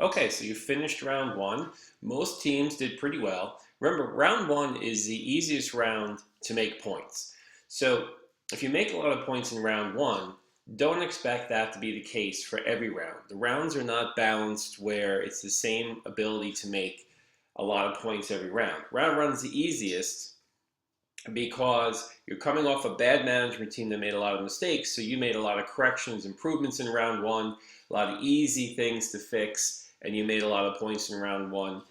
Okay, so you finished round one. Most teams did pretty well. Remember, round one is the easiest round to make points. So if you make a lot of points in round one, don't expect that to be the case for every round. The rounds are not balanced where it's the same ability to make a lot of points every round. Round one is the easiest because you're coming off a bad management team that made a lot of mistakes. So you made a lot of corrections, improvements in round one, a lot of easy things to fix, and you made a lot of points in round one.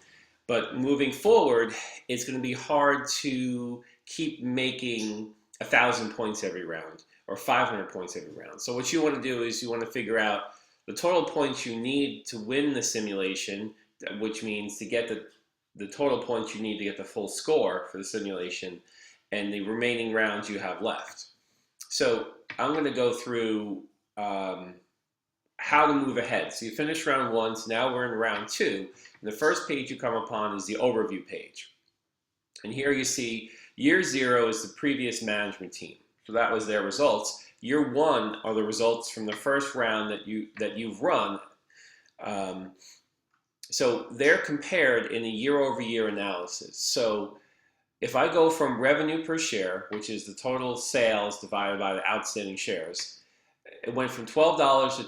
But moving forward, it's going to be hard to keep making 1,000 points every round or 500 points every round. So what you want to do is you want to figure out the total points you need to win the simulation, which means to get the total points you need to get the full score for the simulation, and the remaining rounds you have left. So I'm going to go through how to move ahead. So you finished round one, so now we're in round two. And the first page you come upon is the overview page. And here you see year zero is the previous management team. So that was their results. Year one are the results from the first round that you've run. So they're compared in a year-over-year analysis. So if I go from revenue per share, which is the total sales divided by the outstanding shares, it went from $12 to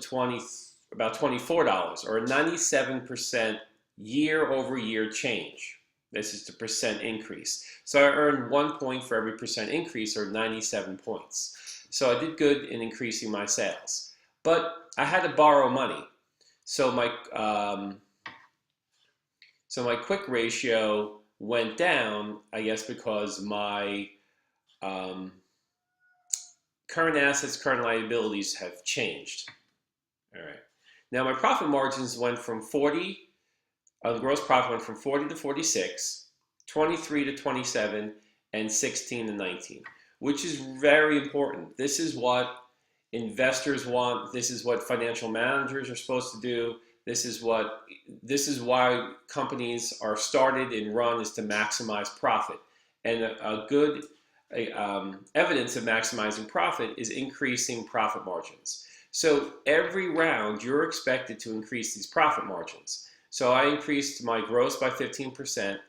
about $24, or a 97% year-over-year change. This is the percent increase. So I earned 1 point for every percent increase, or 97 points. So I did good in increasing my sales. But I had to borrow money. So my quick ratio went down, I guess, because my current assets, current liabilities have changed. All right. Now my profit margins went from 40, gross profit went from 40 to 46, 23 to 27, and 16 to 19, which is very important. This is what investors want. This is what financial managers are supposed to do. This is why companies are started and run, is to maximize profit. And a good evidence of maximizing profit is increasing profit margins. So every round you're expected to increase these profit margins. So I increased my gross by 15%,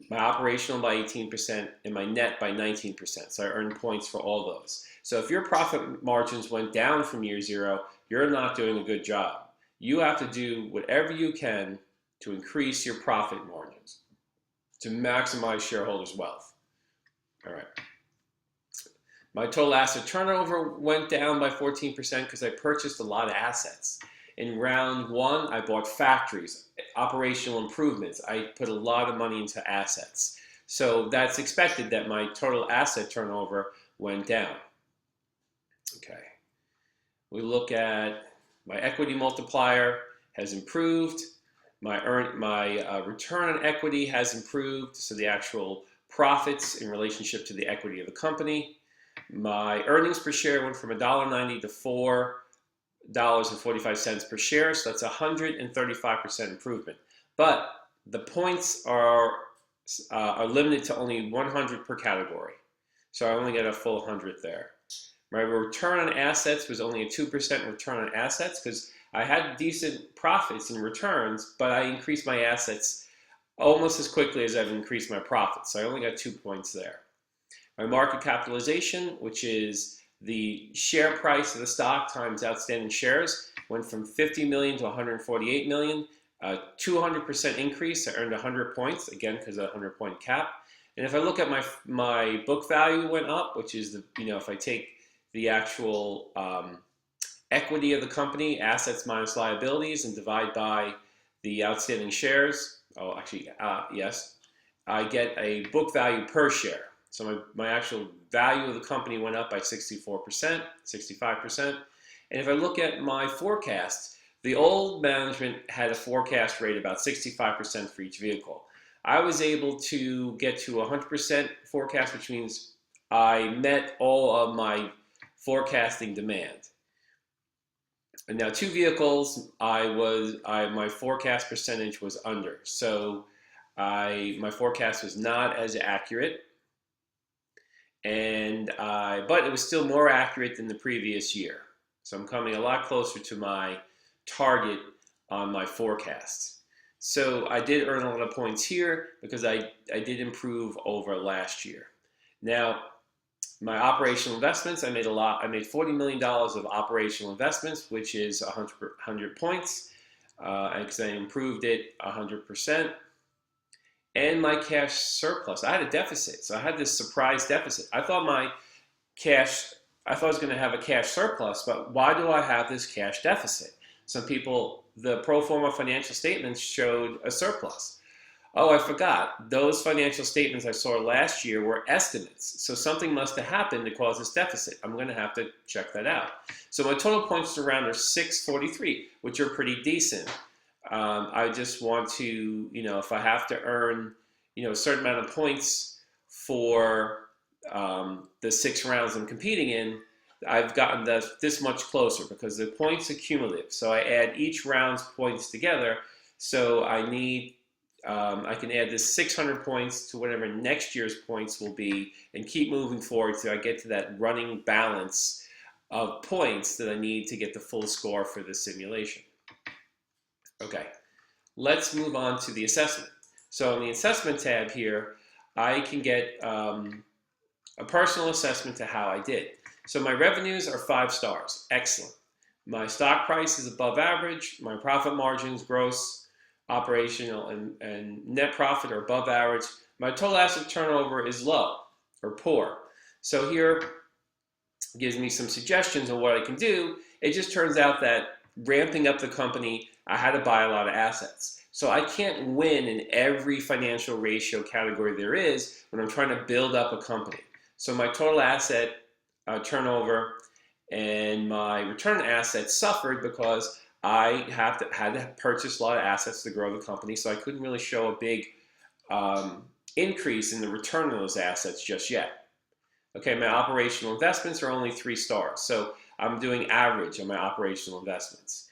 my operational by 18%, and my net by 19%. So I earned points for all those. So if your profit margins went down from year zero, you're not doing a good job. You have to do whatever you can to increase your profit margins, to maximize shareholders' wealth. All right. My total asset turnover went down by 14% because I purchased a lot of assets. In round one, I bought factories, operational improvements. I put a lot of money into assets. So that's expected that my total asset turnover went down. Okay. We look at my equity multiplier has improved. My return on equity has improved. So the actual profits in relationship to the equity of the company. My earnings per share went from $1.90 to $4.45 per share. So that's a 135% improvement. But the points are limited to only 100 per category. So I only get a full 100 there. My return on assets was only a 2% return on assets because I had decent profits and returns, but I increased my assets almost as quickly as I've increased my profits. So I only got 2 points there. My market capitalization, which is the share price of the stock times outstanding shares, went from 50 million to 148 million, a 200% increase. I earned 100 points, again, because of the 100-point cap. And if I look at my book value went up, which is if I take the actual equity of the company, assets minus liabilities, and divide by the outstanding shares, yes, I get a book value per share. So my actual value of the company went up by 64%, 65%. And if I look at my forecast, the old management had a forecast rate about 65% for each vehicle. I was able to get to 100% forecast, which means I met all of my forecasting demand. And now 2 vehicles, my forecast percentage was under. So my forecast was not as accurate. But it was still more accurate than the previous year. So I'm coming a lot closer to my target on my forecasts. So I did earn a lot of points here because I did improve over last year. Now, my operational investments, I made a lot. I made $40 million of operational investments, which is 100 points, because I improved it 100%. And my cash surplus, I had a deficit. So I had this surprise deficit. I thought I was going to have a cash surplus, but why do I have this cash deficit? Some people, the pro forma financial statements showed a surplus. Oh, I forgot. Those financial statements I saw last year were estimates. So something must have happened to cause this deficit. I'm going to have to check that out. So my total points around are 643, which are pretty decent. I just want to, if I have to earn, a certain amount of points for the 6 rounds I'm competing in, I've gotten this much closer because the points are cumulative. So I add each round's points together. So I can add this 600 points to whatever next year's points will be and keep moving forward so I get to that running balance of points that I need to get the full score for the simulation. Okay, let's move on to the assessment. So in the assessment tab here, I can get a personal assessment to how I did. So my revenues are 5 stars, excellent. My stock price is above average. My profit margins, gross, operational, and net profit are above average. My total asset turnover is low or poor. So here gives me some suggestions on what I can do. It just turns out that ramping up the company, I had to buy a lot of assets. So I can't win in every financial ratio category there is when I'm trying to build up a company. So my total asset turnover and my return on assets suffered because I had to purchase a lot of assets to grow the company, so I couldn't really show a big increase in the return on those assets just yet. Okay, my operational investments are only 3 stars, so I'm doing average on my operational investments.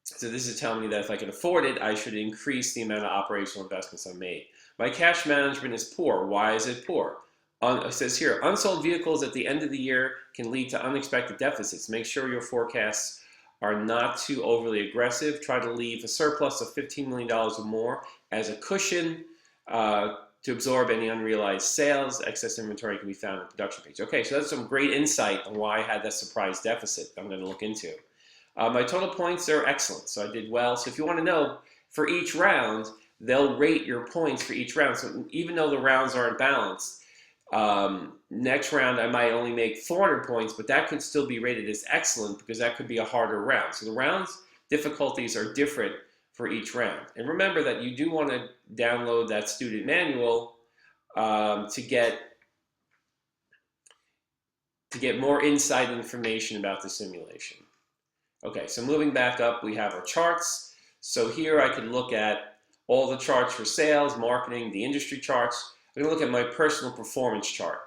So this is telling me that if I can afford it, I should increase the amount of operational investments I made. My cash management is poor. Why is it poor? It says here, unsold vehicles at the end of the year can lead to unexpected deficits. Make sure your forecasts are not too overly aggressive. Try to leave a surplus of $15 million or more as a cushion to absorb any unrealized sales. Excess inventory can be found on the production page. Okay, so that's some great insight on why I had that surprise deficit I'm going to look into. My total points are excellent, so I did well. So if you want to know, for each round, they'll rate your points for each round. So even though the rounds aren't balanced, next round I might only make 400 points, but that could still be rated as excellent because that could be a harder round. So the rounds difficulties are different for each round. And remember that you do want to download that student manual to get more insight and information about the simulation. Okay, so moving back up, we have our charts. So here I can look at all the charts for sales, marketing, the industry charts. I'm going to look at my personal performance chart.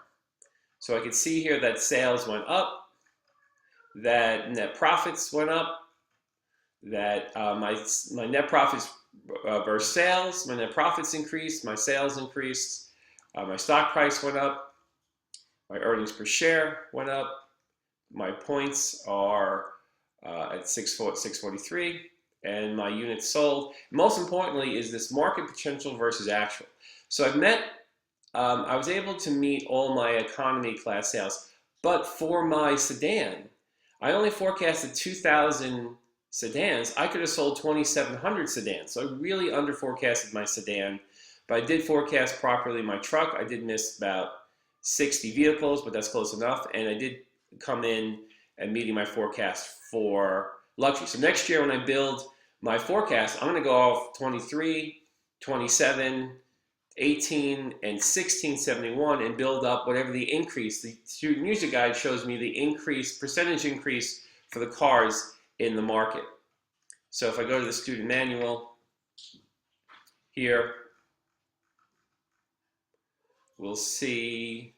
So I can see here that sales went up, that net profits went up, that my net profits versus sales, my net profits increased, my sales increased, my stock price went up, my earnings per share went up, my points are at 643, and my units sold. Most importantly is this market potential versus actual. So I was able to meet all my economy class sales, but for my sedan, I only forecasted 2,000 sedans. I could have sold 2,700 sedans, so I really under forecasted my sedan, but I did forecast properly my truck. I did miss about 60 vehicles, but that's close enough, and I did come in and meeting my forecast for luxury. So next year when I build my forecast, I'm going to go off 23, 27, 18, and 1671 and build up whatever the increase. The student user guide shows me the percentage increase for the cars in the market. So if I go to the student manual here, we'll see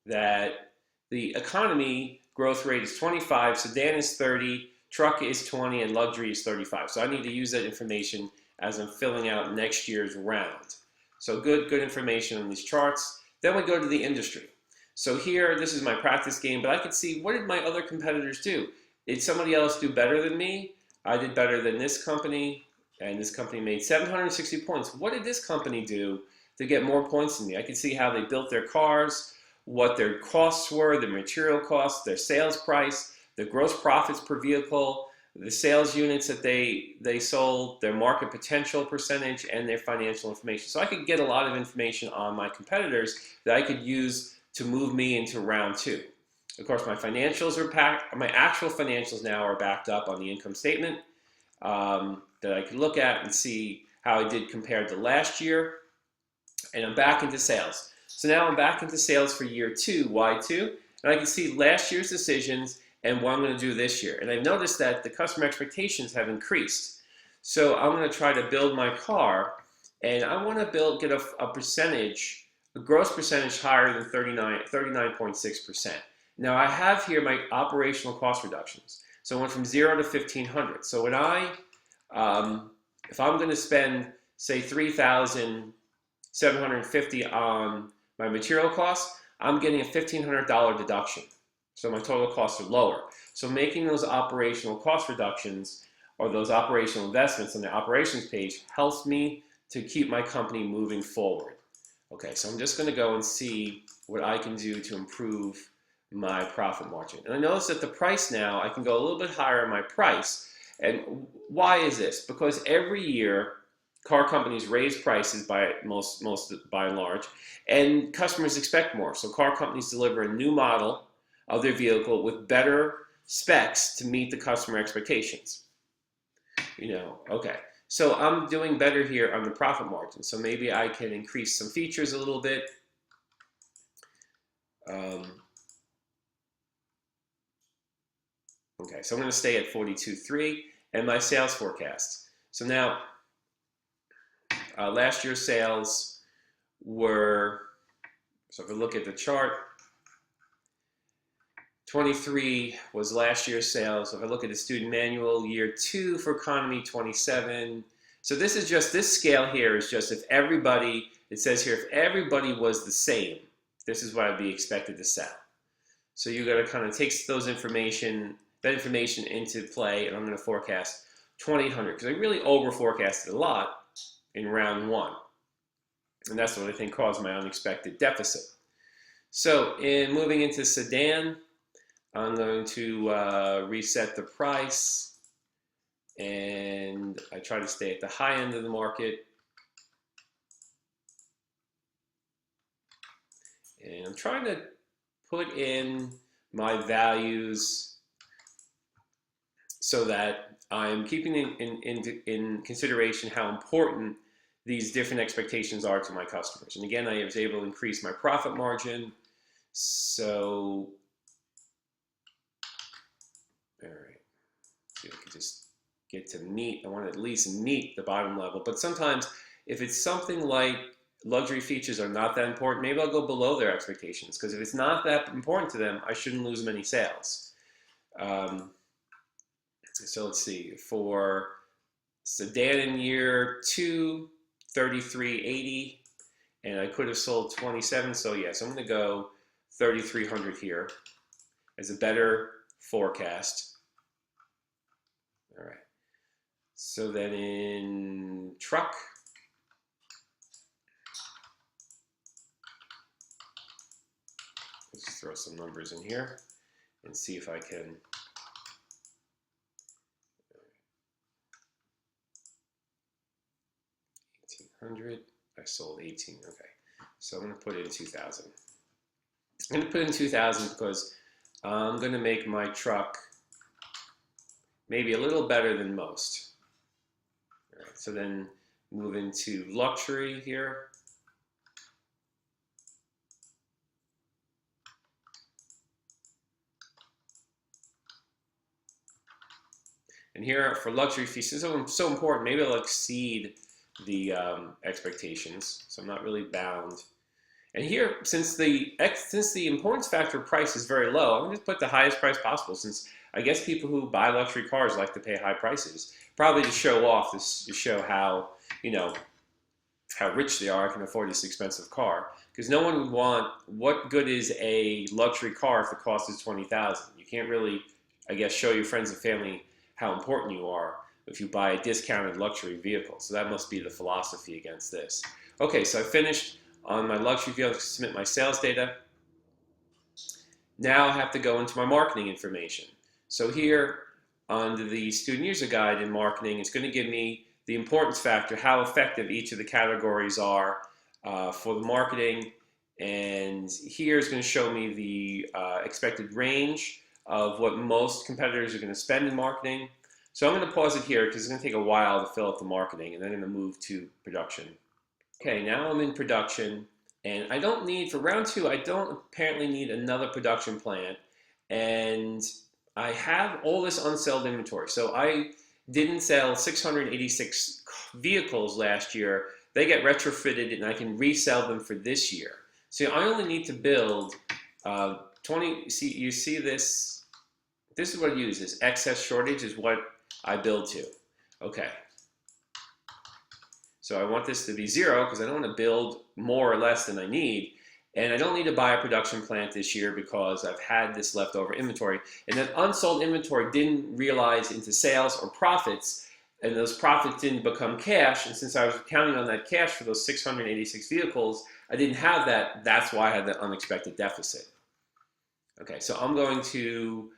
that the economy growth rate is 25, sedan is 30, truck is 20, and luxury is 35. So I need to use that information as I'm filling out next year's round. So good information on these charts. Then we go to the industry. So here, this is my practice game, but I could see, what did my other competitors do? Did somebody else do better than me? I did better than this company, and this company made 760 points. What did this company do to get more points than me? I could see how they built their cars, what their costs were, the material costs, their sales price, the gross profits per vehicle, the sales units that they sold, their market potential percentage, and their financial information. So I could get a lot of information on my competitors that I could use to move me into round two. Of course, my financials are packed. My actual financials now are backed up on the income statement that I could look at and see how I did compared to last year. And I'm back into sales. So now I'm back into sales for year two, Y2, and I can see last year's decisions and what I'm going to do this year. And I've noticed that the customer expectations have increased. So I'm going to try to build my car, and I want to get a percentage, a gross percentage higher than 39.6%. Now I have here my operational cost reductions. So I went from 0 to 1,500. So when if I'm going to spend, say, $3,750 on my material costs, I'm getting a $1,500 deduction. So my total costs are lower. So making those operational cost reductions or those operational investments on the operations page helps me to keep my company moving forward. Okay, so I'm just going to go and see what I can do to improve my profit margin. And I notice that the price now, I can go a little bit higher on my price. And why is this? Because every year, car companies raise prices by and large, and customers expect more. So car companies deliver a new model of their vehicle with better specs to meet the customer expectations. Okay. So I'm doing better here on the profit margin. So maybe I can increase some features a little bit. Okay, so I'm going to stay at 42.3 and my sales forecast. So now, last year's sales were, so if I look at the chart, 23 was last year's sales. So if I look at the student manual, year 2 for economy, 27. So this is just, this scale here is just if everybody, it says here, if everybody was the same, this is what I'd be expected to sell. So you got to kind of take that information into play, and I'm going to forecast 2,800 because I really over forecasted a lot in round 1. And that's what I think caused my unexpected deficit. So in moving into sedan, I'm going to reset the price, and I try to stay at the high end of the market. And I'm trying to put in my values so that I'm keeping in consideration how important these different expectations are to my customers. And again, I was able to increase my profit margin. So, all right, see if I can just get to meet, I want to at least meet the bottom level. But sometimes if it's something like luxury features are not that important, maybe I'll go below their expectations, because if it's not that important to them, I shouldn't lose many sales. So let's see, for sedan in year 2, 33.80, and I could have sold 27, so yes, I'm going to go 3,300 here as a better forecast. All right, so then in truck, let's throw some numbers in here and see if I can. 1,800. I sold 18. Okay, so I'm going to put in 2,000. I'm going to put in 2,000 because I'm going to make my truck maybe a little better than most. All right, so then move into luxury here. And here for luxury features, so important, maybe I'll exceed the expectations, so I'm not really bound. And here, since the importance factor of price is very low, I'm going to put the highest price possible, since I guess people who buy luxury cars like to pay high prices, probably to show off, to show how, how rich they are, I can afford this expensive car. Because no one would want, what good is a luxury car if the cost is $20,000? You can't really, I guess, show your friends and family how important you are if you buy a discounted luxury vehicle. So that must be the philosophy against this. Okay, so I finished on my luxury vehicle, submit my sales data. Now I have to go into my marketing information. So here under the student user guide in marketing, it's going to give me the importance factor, how effective each of the categories are for the marketing. And here is going to show me the expected range of what most competitors are going to spend in marketing. So I'm going to pause it here because it's going to take a while to fill out the marketing, and then I'm going to move to production. Okay, now I'm in production, and I don't need, for round 2, I don't apparently need another production plant, and I have all this unsold inventory. So I didn't sell 686 vehicles last year. They get retrofitted, and I can resell them for this year. So I only need to build 20, you see this? This is what I use, is excess shortage is what I build to. Okay. So I want this to be 0 because I don't want to build more or less than I need. And I don't need to buy a production plant this year because I've had this leftover inventory. And that unsold inventory didn't realize into sales or profits, and those profits didn't become cash. And since I was counting on that cash for those 686 vehicles, I didn't have that. That's why I had that unexpected deficit. Okay, so I'm going to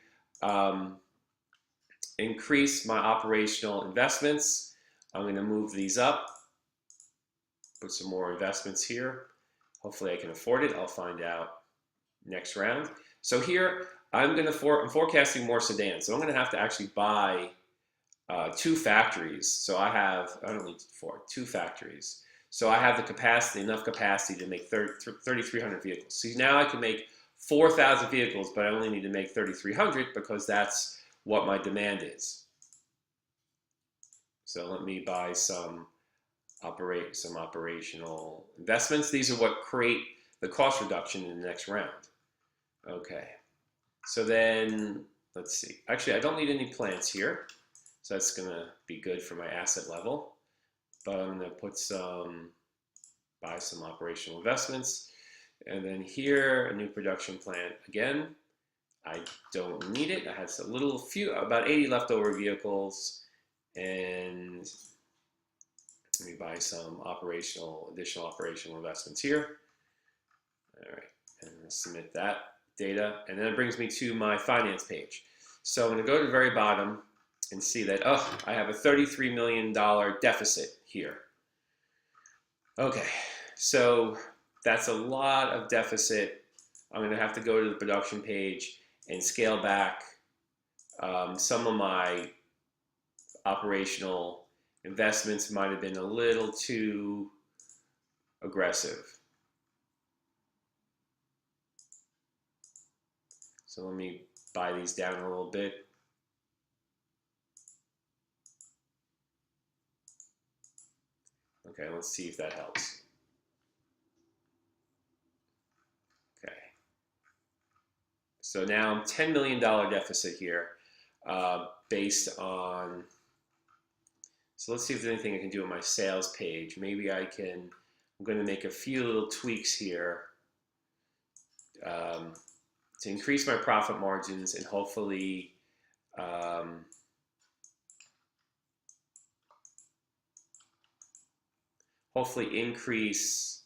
increase my operational investments. I'm going to move these up, put some more investments here. Hopefully I can afford it. I'll find out next round. So here I'm forecasting more sedans. So I'm going to have to actually buy 2 factories. So I don't need 4, 2 factories. So I have the capacity, enough capacity to make 3,300 vehicles. So now I can make 4,000 vehicles, but I only need to make 3,300 because that's what my demand is. So let me buy some operational investments. These are what create the cost reduction in the next round. Okay, so then let's see. Actually, I don't need any plants here, so that's going to be good for my asset level. But I'm going to buy some operational investments. And then here, a new production plant. Again, I don't need it. I have about 80 leftover vehicles, and let me buy some additional operational investments here. All right, and submit that data, and then it brings me to my finance page. So I'm going to go to the very bottom and see that, I have a $33 million deficit here. Okay, so that's a lot of deficit. I'm going to have to go to the production page and scale back some of my operational investments. Might have been a little too aggressive. So let me buy these down a little bit. Okay, let's see if that helps. Okay. So now I'm $10 million deficit here based on, so let's see if there's anything I can do on my sales page. Maybe I'm going to make a few little tweaks here to increase my profit margins and hopefully increase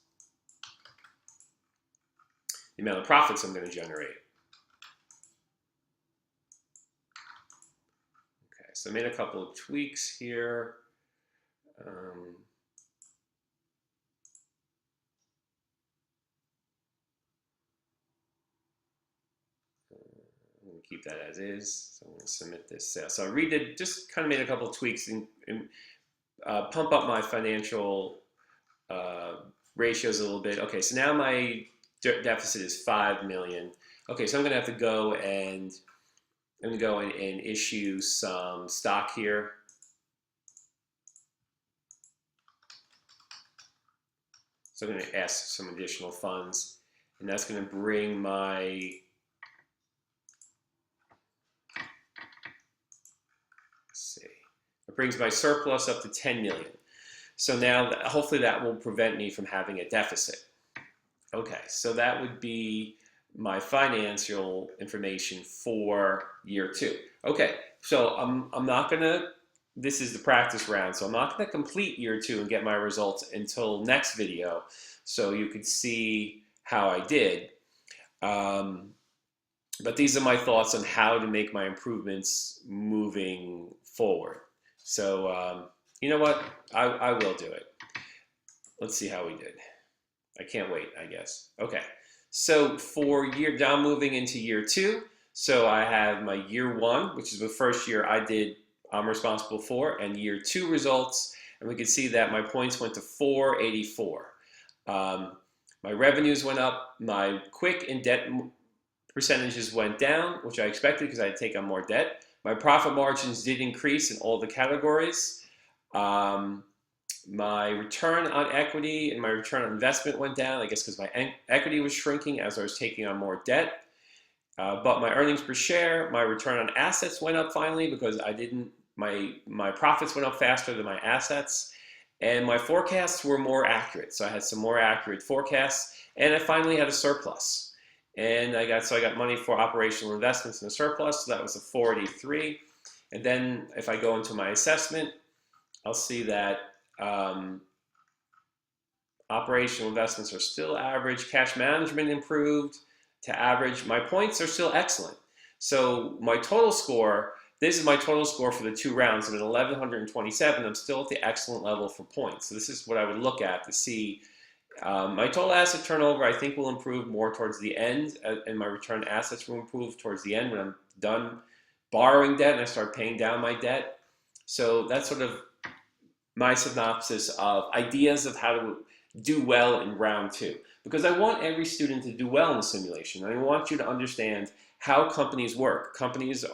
the amount of profits I'm going to generate. Okay, so I made a couple of tweaks here. I'm going to keep that as is. So I'm going to submit this sale. So I just kind of made a couple of tweaks and pump up my financial ratios a little bit. Okay, so now my deficit is 5 million. Okay, so I'm going to have to go and issue some stock here. So I'm going to ask some additional funds, and that's going to bring my it brings my surplus up to 10 million. So now, hopefully that will prevent me from having a deficit. Okay, so that would be my financial information for year 2. Okay, So I'm not gonna, this is the practice round, so I'm not gonna complete year 2 and get my results until next video, so you could see how I did. But these are my thoughts on how to make my improvements moving forward. So you know what? I will do it. Let's see how we did. I can't wait, I guess. Okay, so for year, now moving into year 2. So I have my year 1, which is the first year I'm responsible for, and year 2 results. And we can see that my points went to 484. My revenues went up, my quick and debt percentages went down, which I expected because I had taken on more debt. My profit margins did increase in all the categories. My return on equity and my return on investment went down, I guess because my equity was shrinking as I was taking on more debt. But my earnings per share, my return on assets went up finally because my profits went up faster than my assets. And my forecasts were more accurate. So I had some more accurate forecasts, and I finally had a surplus. And I got money for operational investments in a surplus, so that was a 483. And then if I go into my assessment, I'll see that operational investments are still average, cash management improved to average. My points are still excellent. So my total score, this is my total score for the 2 rounds. I'm at 1,127. I'm still at the excellent level for points. So this is what I would look at to see. My total asset turnover, I think, will improve more towards the end, and my return on assets will improve towards the end when I'm done borrowing debt and I start paying down my debt. So that's sort of my synopsis of ideas of how to do well in round 2. Because I want every student to do well in the simulation. I want you to understand how companies work. Companies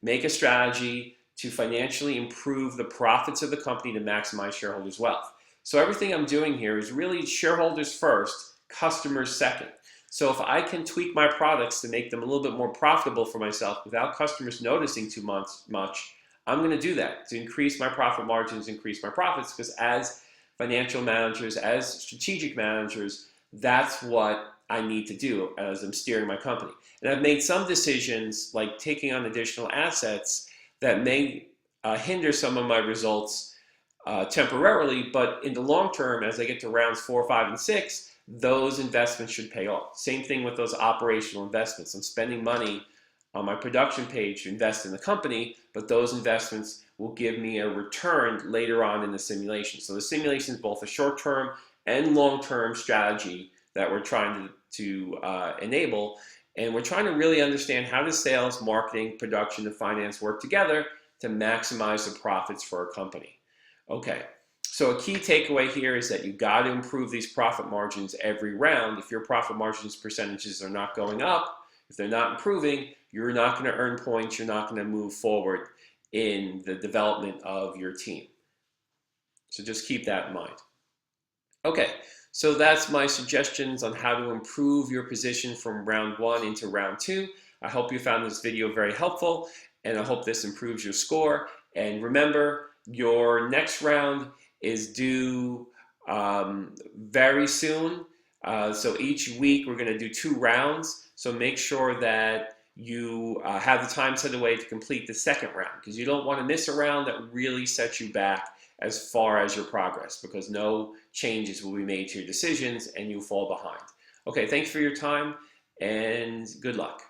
make a strategy to financially improve the profits of the company to maximize shareholders' wealth. So everything I'm doing here is really shareholders first, customers second. So if I can tweak my products to make them a little bit more profitable for myself without customers noticing too much, I'm going to do that to increase my profit margins, increase my profits, because as financial managers, as strategic managers, that's what I need to do as I'm steering my company. And I've made some decisions, like taking on additional assets, that may hinder some of my results temporarily, but in the long term, as I get to rounds 4, 5, and 6, those investments should pay off. Same thing with those operational investments. I'm spending money on my production page to invest in the company, but those investments will give me a return later on in the simulation. So the simulation is both a short-term and long-term strategy that we're trying to enable, and we're trying to really understand how does sales, marketing, production, and finance work together to maximize the profits for our company. Okay, so a key takeaway here is that you've got to improve these profit margins every round. If your profit margins percentages are not going up, if they're not improving, you're not going to earn points, you're not going to move forward in the development of your team. So just keep that in mind. Okay, so that's my suggestions on how to improve your position from round 1 into round 2. I hope you found this video very helpful, and I hope this improves your score. And remember, your next round is due very soon. So each week we're going to do 2 rounds. So make sure that you have the time set away to complete the second round, because you don't want to miss a round that really sets you back as far as your progress, because no changes will be made to your decisions and you fall behind. Okay, thanks for your time and good luck.